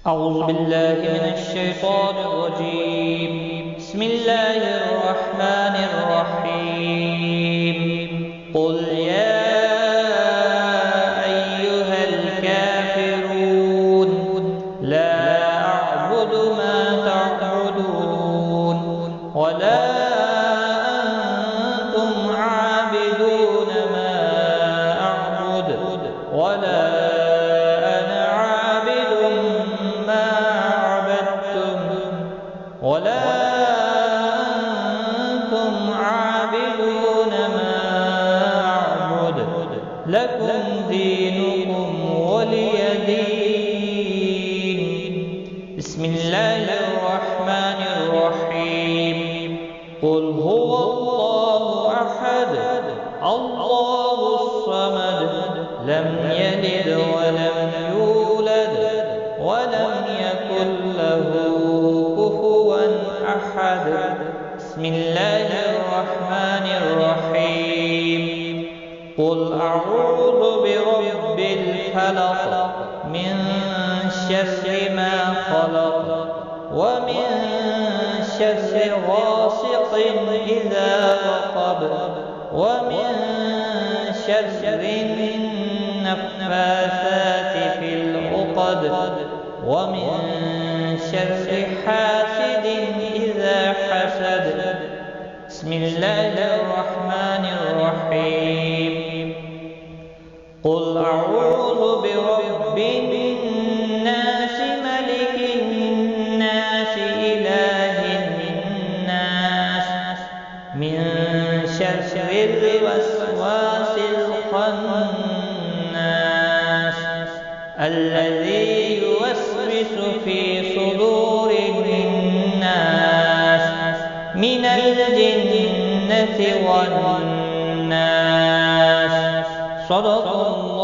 أعوذ بالله من الشيطان الرجيم. بسم الله الرحمن الرحيم. قل يا أيها الكافرون لا أعبد ما تعبدون ولا أنتم عابدون ما أعبد ولا أنتم عابدون ما أعبد لكم دينكم ولي دين. بسم الله الرحمن الرحيم. قل هو الله أحد الله الصمد لم يلد ولم يولد ولم يكن له أحد. بسم الله الرحمن الرحيم. قل أعوذ برب الفلق من شر ما خلق ومن شر غاسق إذا وقب ومن شر النفاثات في العقد ومن شر حاسد إذا حسد. بسم الله الرحمن الرحيم. قل أعوذ برب الناس ملك الناس إله الناس من شر الوسواس الخناس الذي يوسوس في صدور الناس من الجنة والناس. صدق الله.